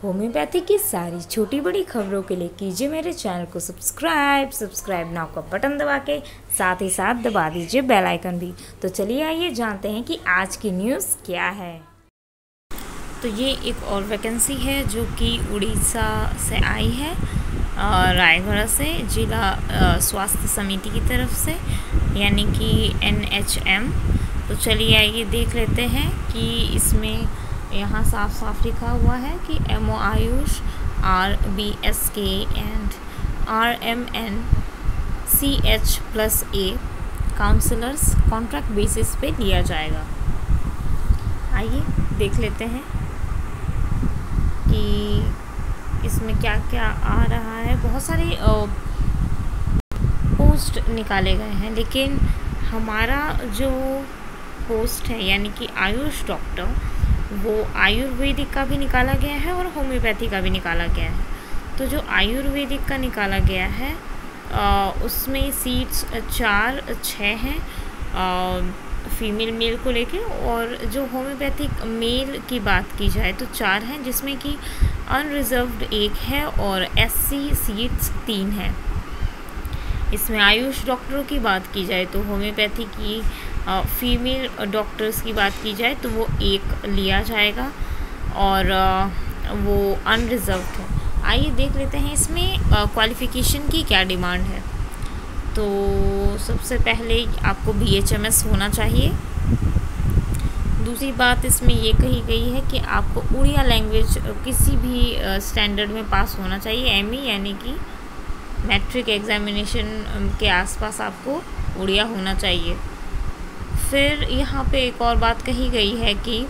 Homeopathy की सारी छोटी बड़ी खबरों के लिए कीजिए मेरे चैनल को सब्सक्राइब नाउ का बटन दबा के साथ ही साथ दबा दीजिए बेल आइकन भी। तो चलिए आइए जानते हैं कि आज की न्यूज़ क्या है। तो ये एक और वैकेंसी है जो कि उड़ीसा से आई है, रायगढ़ से, जिला स्वास्थ्य समिति की तरफ से, यानी कि NHM। तो चलिए आइए देख लेते हैं कि इसमें यहाँ साफ साफ लिखा हुआ है कि MO AYUSH RBSK and RMN CH+A counsellors contract basis पे लिया जाएगा। आइए देख लेते हैं कि इसमें क्या क्या आ रहा है। बहुत सारे पोस्ट निकाले गए हैं, लेकिन हमारा जो पोस्ट है यानी कि आयुष डॉक्टर, वो आयुर्वेदिक का भी निकाला गया है और होम्योपैथी का भी निकाला गया है। तो जो आयुर्वेदिक का निकाला गया है उसमें सीट्स 4-6 हैं फीमेल मेल को लेके, और जो होम्योपैथिक मेल की बात की जाए तो 4 हैं, जिसमें कि अनरिजर्व्ड 1 है और SC सीट्स 3 हैं। इसमें आयुष डॉक्टरों की बात की जाए तो होम्योपैथी की फीमेल डॉक्टर्स की बात की जाए तो वो 1 लिया जाएगा और वो अनरिजर्व्ड है। आइए देख लेते हैं इसमें क्वालिफ़िकेशन की क्या डिमांड है। तो सबसे पहले आपको BHMS होना चाहिए। दूसरी बात इसमें ये कही गई है कि आपको उड़िया लैंग्वेज किसी भी स्टैंडर्ड में पास होना चाहिए, ME यानी कि मैट्रिक एग्जामिनेशन के आसपास आपको उड़िया होना चाहिए। फिर यहाँ पे एक और बात कही गई है कि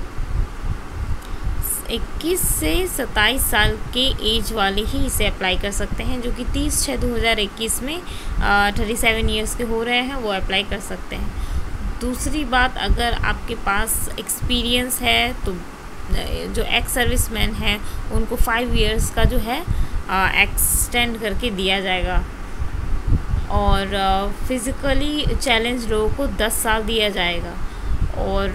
21 से 27 साल के एज वाले ही इसे अप्लाई कर सकते हैं, जो कि 30/6/2021 में 37 ईयर्स के हो रहे हैं वो अप्लाई कर सकते हैं। दूसरी बात, अगर आपके पास एक्सपीरियंस है तो जो एक्स सर्विसमैन हैं उनको 5 ईयर्स का जो है एक्सटेंड करके दिया जाएगा, और फिज़िकली चैलेंज लोगों को 10 साल दिया जाएगा। और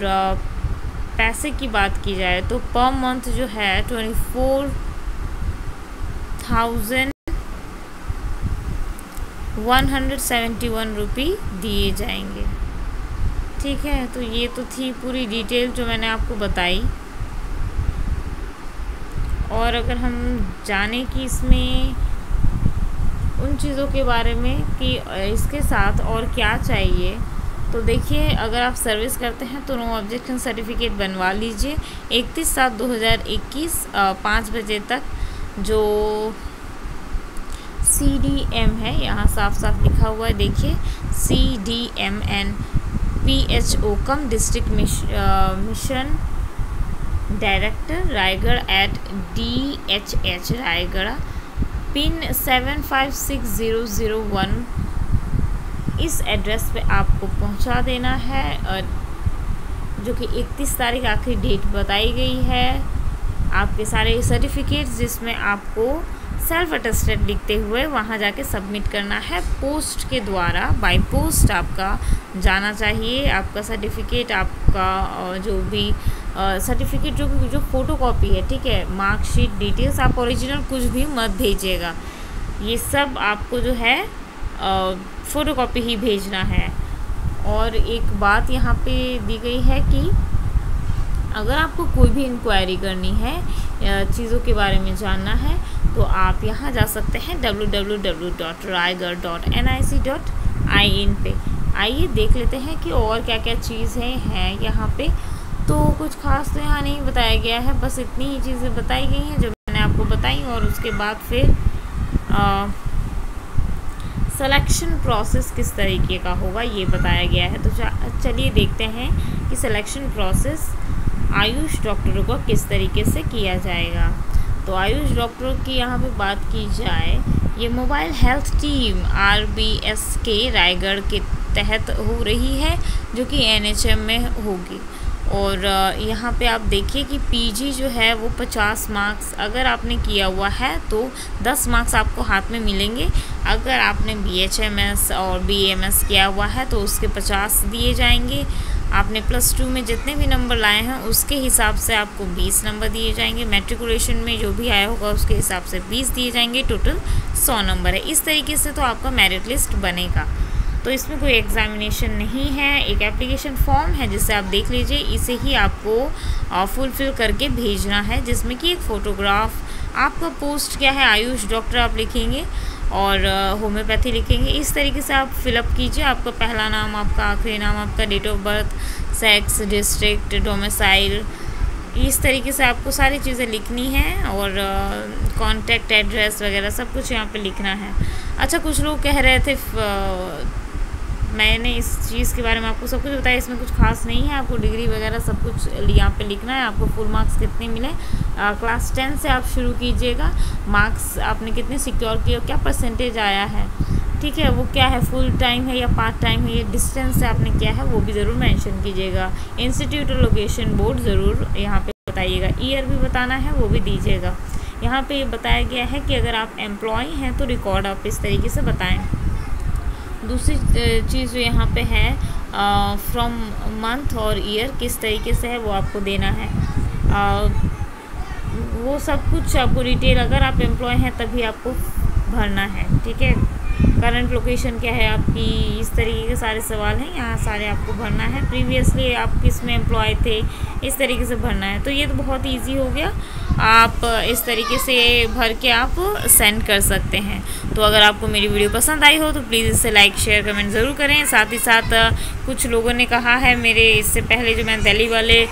पैसे की बात की जाए तो पर मंथ जो है 24,171 रुपये दिए जाएंगे। ठीक है, तो ये तो थी पूरी डिटेल जो मैंने आपको बताई। और अगर हम जाने कि इसमें उन चीज़ों के बारे में कि इसके साथ और क्या चाहिए, तो देखिए, अगर आप सर्विस करते हैं तो नो ऑब्जेक्शन सर्टिफिकेट बनवा लीजिए 31/7/2021 5 बजे तक। जो CDM है, यहाँ साफ साफ लिखा हुआ है, देखिए CDMN PHO cum district mission director Raigarh @DHH Raigarh pin 756001 इस एड्रेस पे आपको पहुंचा देना है, जो कि 31 तारीख आखिरी डेट बताई गई है। आपके सारे सर्टिफिकेट्स जिसमें आपको सेल्फ अटेस्टेड लिखते हुए वहां जाके सबमिट करना है पोस्ट के द्वारा। बाय पोस्ट आपका जाना चाहिए। आपका सर्टिफिकेट, आपका जो भी सर्टिफिकेट जो फ़ोटोकॉपी है, ठीक है, मार्कशीट, डिटेल्स, आप ओरिजिनल कुछ भी मत भेजिएगा। ये सब आपको जो है फ़ोटोकॉपी ही भेजना है। और एक बात यहाँ पे दी गई है कि अगर आपको कोई भी इंक्वायरी करनी है, चीज़ों के बारे में जानना है, तो आप यहाँ जा सकते हैं www.raigarh.nic.in पे। आइए देख लेते हैं कि और क्या क्या चीज़ें हैं यहाँ पे। तो कुछ खास तो यहाँ नहीं बताया गया है, बस इतनी ही चीज़ें बताई गई हैं जो मैंने आपको बताई। और उसके बाद फिर सिलेक्शन प्रोसेस किस तरीके का होगा ये बताया गया है। तो चलिए देखते हैं कि सिलेक्शन प्रोसेस आयुष डॉक्टरों को किस तरीके से किया जाएगा। तो आयुष डॉक्टरों की यहाँ पे बात की जाए, ये mobile health team RBSK Raigarh के तहत हो रही है, जो कि NHM में होगी। और यहाँ पे आप देखिए कि PG जो है वो 50 मार्क्स अगर आपने किया हुआ है तो 10 मार्क्स आपको हाथ में मिलेंगे। अगर आपने BHMS और BAMS किया हुआ है तो उसके 50 दिए जाएंगे। आपने +2 में जितने भी नंबर लाए हैं उसके हिसाब से आपको 20 नंबर दिए जाएंगे। मैट्रिकुलेशन में जो भी आया होगा उसके हिसाब से 20 दिए जाएंगे। टोटल 100 नंबर है। इस तरीके से तो आपका मेरिट लिस्ट बनेगा। तो इसमें कोई एग्जामिनेशन नहीं है, एक एप्लीकेशन फॉर्म है जिसे आप देख लीजिए। इसे ही आपको फुलफ़िल करके भेजना है, जिसमें कि एक फ़ोटोग्राफ, आपका पोस्ट क्या है, आयुष डॉक्टर आप लिखेंगे और होम्योपैथी लिखेंगे। इस तरीके से आप फिलअप कीजिए। आपका पहला नाम, आपका आखिरी नाम, आपका date of birth, sex, district, domicile, इस तरीके से आपको सारी चीज़ें लिखनी हैं और कॉन्टैक्ट एड्रेस वगैरह सब कुछ यहाँ पे लिखना है। अच्छा, कुछ लोग कह रहे थे, मैंने इस चीज़ के बारे में आपको सब कुछ बताया, इसमें कुछ खास नहीं है। आपको डिग्री वगैरह सब कुछ यहाँ पे लिखना है। आपको फुल मार्क्स कितने मिले, क्लास 10 से आप शुरू कीजिएगा। मार्क्स आपने कितने सिक्योर किए, क्या परसेंटेज आया है, ठीक है, वो क्या है, फुल टाइम है या पार्ट टाइम है, या डिस्टेंस से आपने किया है, वो भी ज़रूर मेंशन कीजिएगा। इंस्टीट्यूट और लोकेशन बोर्ड ज़रूर यहाँ पे बताइएगा। ईयर भी बताना है, वो भी दीजिएगा। यहाँ पे ये बताया गया है कि अगर आप एम्प्लॉय हैं तो रिकॉर्ड आप इस तरीके से बताएं। दूसरी चीज़ जो यहाँ पे है, फ्रॉम मंथ और ईयर किस तरीके से है वो आपको देना है। वो सब कुछ आपको डिटेल, अगर आप एम्प्लॉय हैं तभी आपको भरना है, ठीक है। करंट लोकेशन क्या है आपकी, इस तरीके के सारे सवाल हैं, यहाँ सारे आपको भरना है। प्रीवियसली आप किस में एम्प्लॉय थे, इस तरीके से भरना है। तो ये तो बहुत इजी हो गया, आप इस तरीके से भर के आप सेंड कर सकते हैं। तो अगर आपको मेरी वीडियो पसंद आई हो तो प्लीज़ इसे लाइक, शेयर, कमेंट ज़रूर करें। साथ ही साथ कुछ लोगों ने कहा है, मेरे इससे पहले जो मैं दिल्ली वाले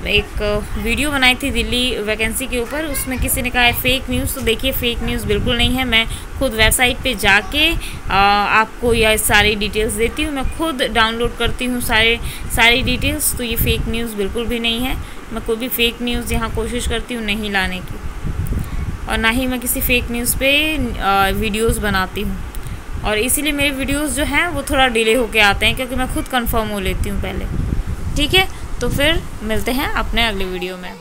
एक वीडियो बनाई थी दिल्ली वैकेंसी के ऊपर, उसमें किसी ने कहा है फेक न्यूज़। तो देखिए, फेक न्यूज़ बिल्कुल नहीं है। मैं खुद वेबसाइट पे जाके आपको यह सारी डिटेल्स देती हूँ। मैं खुद डाउनलोड करती हूँ सारी डिटेल्स। तो ये फेक न्यूज़ बिल्कुल भी नहीं है। मैं कोई भी फेक न्यूज़ यहाँ कोशिश करती हूँ नहीं लाने की, और ना ही मैं किसी फेक न्यूज़ पे वीडियोज़ बनाती हूँ। और इसीलिए मेरे वीडियोज़ जो हैं वो थोड़ा डिले होके आते हैं, क्योंकि मैं खुद कंफर्म हो लेती हूँ पहले, ठीक है। तो फिर मिलते हैं अपने अगले वीडियो में।